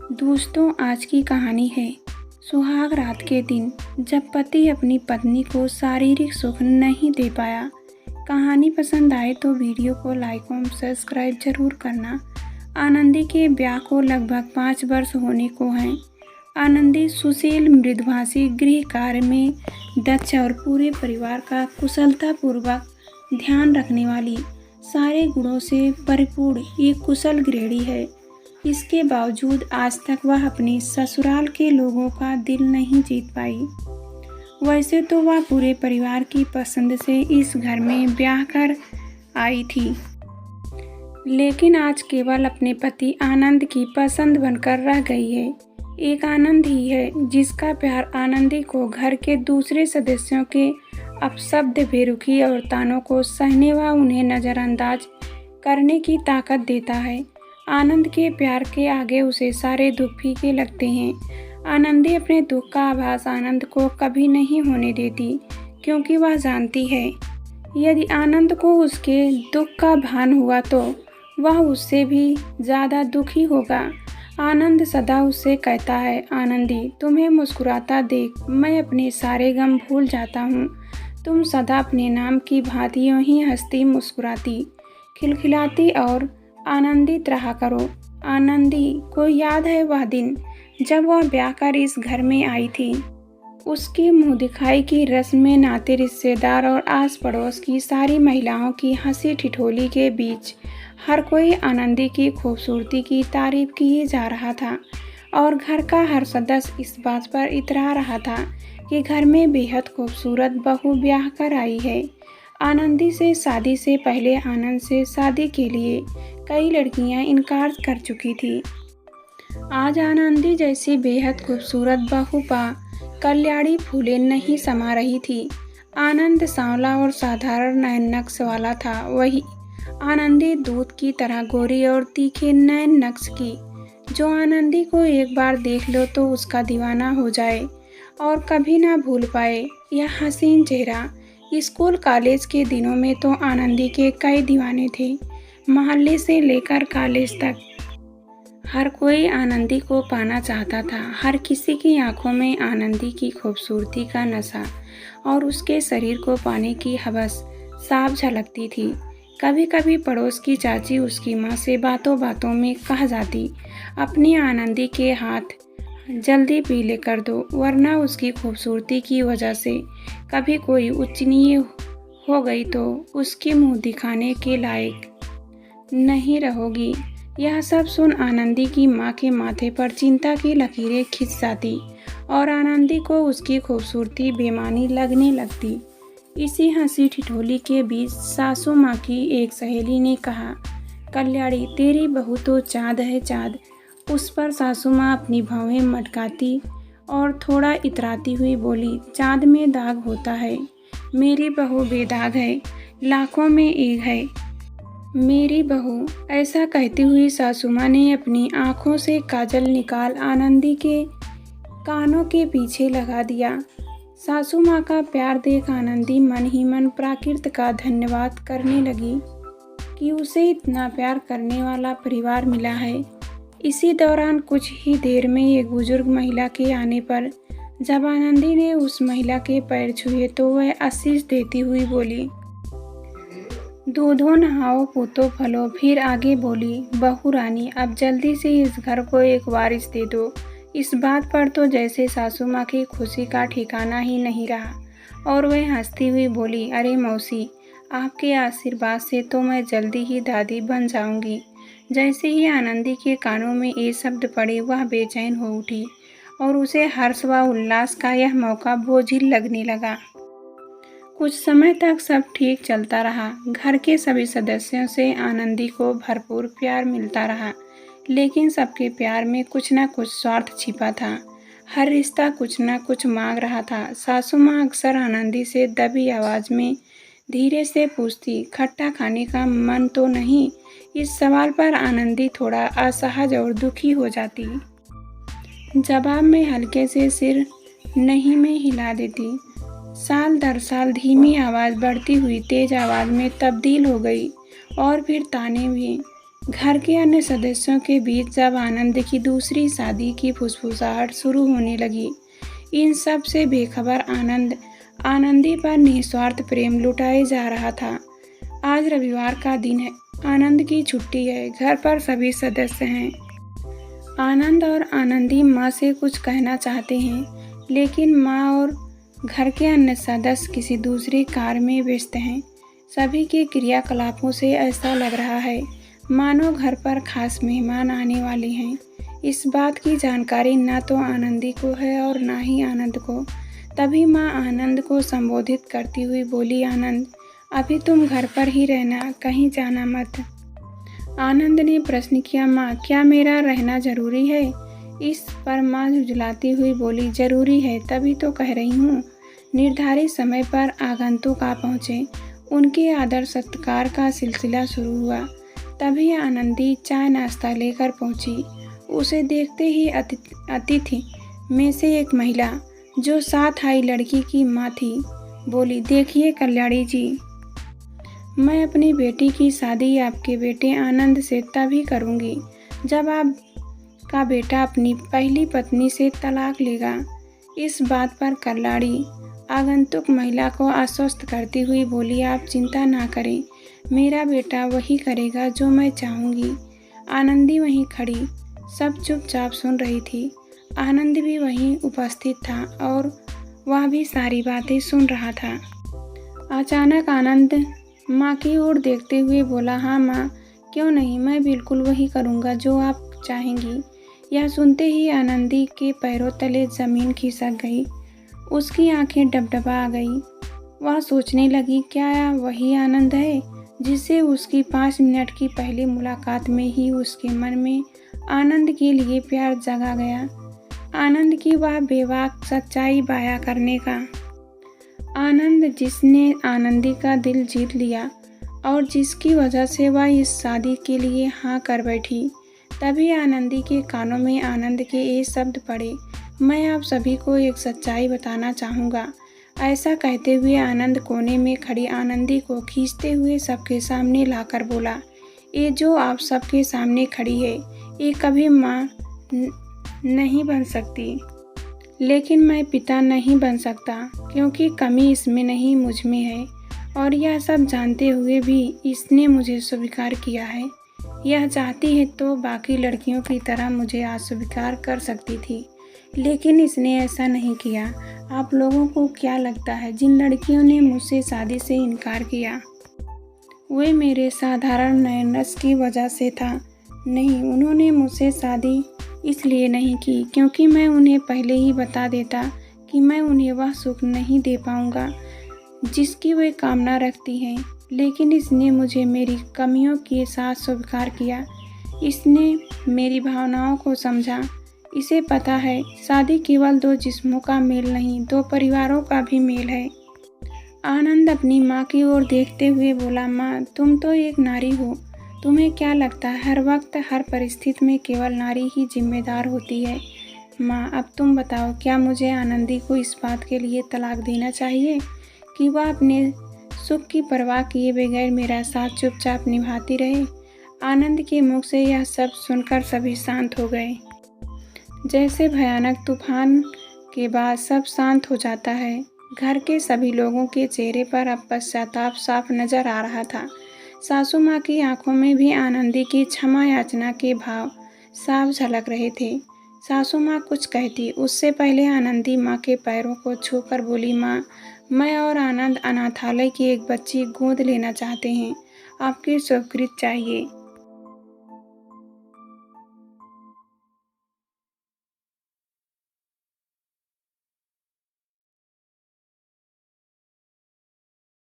दोस्तों, आज की कहानी है सुहाग रात के दिन जब पति अपनी पत्नी को शारीरिक सुख नहीं दे पाया। कहानी पसंद आए तो वीडियो को लाइक और सब्सक्राइब जरूर करना। आनंदी के ब्याह को लगभग 5 वर्ष होने को हैं। आनंदी सुशील, मृदुभाषी, गृह कार्य में दक्ष और पूरे परिवार का कुशलतापूर्वक ध्यान रखने वाली, सारे गुणों से परिपूर्ण एक कुशल गृहिणी है। इसके बावजूद आज तक वह अपने ससुराल के लोगों का दिल नहीं जीत पाई। वैसे तो वह पूरे परिवार की पसंद से इस घर में ब्याह कर आई थी, लेकिन आज केवल अपने पति आनंद की पसंद बनकर रह गई है। एक आनंद ही है जिसका प्यार आनंदी को घर के दूसरे सदस्यों के अपशब्द, बेरुखी और तानों को सहने व उन्हें नज़रअंदाज करने की ताकत देता है। आनंद के प्यार के आगे उसे सारे दुख फीके लगते हैं। आनंदी अपने दुख का आभास आनंद को कभी नहीं होने देती, क्योंकि वह जानती है यदि आनंद को उसके दुख का भान हुआ तो वह उससे भी ज़्यादा दुखी होगा। आनंद सदा उससे कहता है, आनंदी, तुम्हें मुस्कुराता देख मैं अपने सारे गम भूल जाता हूँ। तुम सदा अपने नाम की भांति यूं ही हंसती, मुस्कुराती, खिलखिलाती और आनंदित रहा करो। आनंदी को याद है वह दिन जब वह ब्याह कर इस घर में आई थी। उसकी मुंह दिखाई की रस्म में नाते, रिश्तेदार और आस पड़ोस की सारी महिलाओं की हंसी ठिठोली के बीच हर कोई आनंदी की खूबसूरती की तारीफ किए जा रहा था और घर का हर सदस्य इस बात पर इतरा रहा था कि घर में बेहद खूबसूरत बहू ब्याह कर आई है। आनंदी से शादी से पहले आनंद से शादी के लिए कई लड़कियां इनकार कर चुकी थी। आज आनंदी जैसी बेहद खूबसूरत बहू पा कल्याणी फूले नहीं समा रही थी। आनंद सांवला और साधारण नयन नक्श वाला था, वही आनंदी दूध की तरह गोरी और तीखे नयन नक्श की, जो आनंदी को एक बार देख लो तो उसका दीवाना हो जाए और कभी ना भूल पाए यह हसीन चेहरा। स्कूल कॉलेज के दिनों में तो आनंदी के कई दीवाने थे। मोहल्ले से लेकर कॉलेज तक हर कोई आनंदी को पाना चाहता था। हर किसी की आंखों में आनंदी की खूबसूरती का नशा और उसके शरीर को पाने की हवस साफ झलकती थी। कभी कभी पड़ोस की चाची उसकी माँ से बातों बातों में कह जाती, अपनी आनंदी के हाथ जल्दी पीले कर दो, वरना उसकी खूबसूरती की वजह से कभी कोई उच्चनीच हो गई तो उसके मुंह दिखाने के लायक नहीं रहोगी। यह सब सुन आनंदी की माँ के माथे पर चिंता की लकीरें खिंच जाती और आनंदी को उसकी खूबसूरती बेमानी लगने लगती। इसी हंसी ठिठोली के बीच सासू माँ की एक सहेली ने कहा, कल्याणी, तेरी बहू तो चाँद है चाँद। उस पर सासू माँ अपनी भौहें मटकाती और थोड़ा इतराती हुई बोली, चाँद में दाग होता है, मेरी बहू बेदाग है, लाखों में एक है मेरी बहू। ऐसा कहती हुई सासू माँ ने अपनी आँखों से काजल निकाल आनंदी के कानों के पीछे लगा दिया। सासू माँ का प्यार देख आनंदी मन ही मन प्रकृति का धन्यवाद करने लगी कि उसे इतना प्यार करने वाला परिवार मिला है। इसी दौरान कुछ ही देर में एक बुजुर्ग महिला के आने पर जब आनंदी ने उस महिला के पैर छुए तो वह आशीष देती हुई बोली, दूधो नहाओ पूतो फलो। फिर आगे बोली, बहू रानी, अब जल्दी से इस घर को एक वारिस दे दो। इस बात पर तो जैसे सासू माँ की खुशी का ठिकाना ही नहीं रहा और वह हंसती हुई बोली, अरे मौसी, आपके आशीर्वाद से तो मैं जल्दी ही दादी बन जाऊंगी। जैसे ही आनंदी के कानों में ये शब्द पड़े वह बेचैन हो उठी और उसे हर्ष व उल्लास का यह मौका बोझिल लगने लगा। कुछ समय तक सब ठीक चलता रहा। घर के सभी सदस्यों से आनंदी को भरपूर प्यार मिलता रहा, लेकिन सबके प्यार में कुछ न कुछ स्वार्थ छिपा था। हर रिश्ता कुछ न कुछ मांग रहा था। सासू माँ अक्सर आनंदी से दबी आवाज़ में धीरे से पूछती, खट्टा खाने का मन तो नहीं? इस सवाल पर आनंदी थोड़ा असहज और दुखी हो जाती। जवाब में हल्के से सिर नहीं में हिला देती। साल दर साल धीमी आवाज़ बढ़ती हुई तेज आवाज़ में तब्दील हो गई और फिर ताने भी घर के अन्य सदस्यों के बीच जब आनंद की दूसरी शादी की फुसफुसाहट शुरू होने लगी, इन सब से बेखबर आनंदी पर निस्वार्थ प्रेम लुटाए जा रहा था। आज रविवार का दिन है, आनंद की छुट्टी है, घर पर सभी सदस्य हैं। आनंद और आनंदी माँ से कुछ कहना चाहते हैं, लेकिन माँ और घर के अन्य सदस्य किसी दूसरे कार्य में व्यस्त हैं। सभी के क्रियाकलापों से ऐसा लग रहा है मानो घर पर खास मेहमान आने वाले हैं। इस बात की जानकारी न तो आनंदी को है और न ही आनंद को। तभी माँ आनंद को संबोधित करती हुई बोली, आनंद, अभी तुम घर पर ही रहना, कहीं जाना मत। आनंद ने प्रश्न किया, माँ, क्या मेरा रहना जरूरी है? इस पर माँ झुंझलाती हुई बोली, जरूरी है, तभी तो कह रही हूँ। निर्धारित समय पर आगंतुक आ पहुँचे। उनके आदर सत्कार का सिलसिला शुरू हुआ। तभी आनंदी चाय नाश्ता लेकर पहुँची। उसे देखते ही अतिथि में से एक महिला, जो साथ आई लड़की की माँ थी, बोली, देखिए कल्याणी जी, मैं अपनी बेटी की शादी आपके बेटे आनंद से तभी करूँगी जब आपका बेटा अपनी पहली पत्नी से तलाक लेगा। इस बात पर कल्याणी आगंतुक महिला को आश्वस्त करती हुई बोली, आप चिंता ना करें, मेरा बेटा वही करेगा जो मैं चाहूँगी। आनंदी वहीं खड़ी सब चुपचाप सुन रही थी। आनंद भी वहीं उपस्थित था और वह भी सारी बातें सुन रहा था। अचानक आनंद माँ की ओर देखते हुए बोला, हाँ माँ, क्यों नहीं, मैं बिल्कुल वही करूँगा जो आप चाहेंगी। यह सुनते ही आनंदी के पैरों तले ज़मीन खिसक गई। उसकी आंखें डबडबा आ गई। वह सोचने लगी, क्या वही आनंद है जिससे उसकी 5 मिनट की पहली मुलाकात में ही उसके मन में आनंद के लिए प्यार जगा गया। आनंद की वह बेबाक सच्चाई बयां करने का आनंद, जिसने आनंदी का दिल जीत लिया और जिसकी वजह से वह इस शादी के लिए हाँ कर बैठी। तभी आनंदी के कानों में आनंद के ये शब्द पड़े, मैं आप सभी को एक सच्चाई बताना चाहूँगा। ऐसा कहते हुए आनंद कोने में खड़ी आनंदी को खींचते हुए सबके सामने लाकर बोला, ये जो आप सबके सामने खड़ी है, ये कभी माँ नहीं बन सकती, लेकिन मैं पिता नहीं बन सकता, क्योंकि कमी इसमें नहीं मुझ में है। और यह सब जानते हुए भी इसने मुझे स्वीकार किया है। यह चाहती है तो बाकी लड़कियों की तरह मुझे अस्वीकार कर सकती थी, लेकिन इसने ऐसा नहीं किया। आप लोगों को क्या लगता है जिन लड़कियों ने मुझसे शादी से इनकार किया, वे मेरे साधारण नयनरस की वजह से था? नहीं, उन्होंने मुझसे शादी इसलिए नहीं की क्योंकि मैं उन्हें पहले ही बता देता कि मैं उन्हें वह सुख नहीं दे पाऊँगा जिसकी वे कामना रखती हैं। लेकिन इसने मुझे मेरी कमियों के साथ स्वीकार किया। इसने मेरी भावनाओं को समझा। इसे पता है शादी केवल 2 जिस्मों का मेल नहीं, 2 परिवारों का भी मेल है। आनंद अपनी माँ की ओर देखते हुए बोला, माँ, तुम तो एक नारी हो, तुम्हें क्या लगता है हर वक्त हर परिस्थिति में केवल नारी ही जिम्मेदार होती है? माँ, अब तुम बताओ, क्या मुझे आनंदी को इस बात के लिए तलाक देना चाहिए कि वह अपने सुख की परवाह किए बगैर मेरा साथ चुपचाप निभाती रहे? आनंद के मुख से यह सब सुनकर सभी शांत हो गए। जैसे भयानक तूफान के बाद सब शांत हो जाता है। घर के सभी लोगों के चेहरे पर अब पश्चाताप साफ नजर आ रहा था। सासू माँ की आंखों में भी आनंदी की क्षमा याचना के भाव साफ झलक रहे थे। सासू माँ कुछ कहती उससे पहले आनंदी माँ के पैरों को छूकर बोली, माँ, मैं और आनंद अनाथालय की एक बच्ची गोद लेना चाहते हैं, आपकी स्वीकृति चाहिए।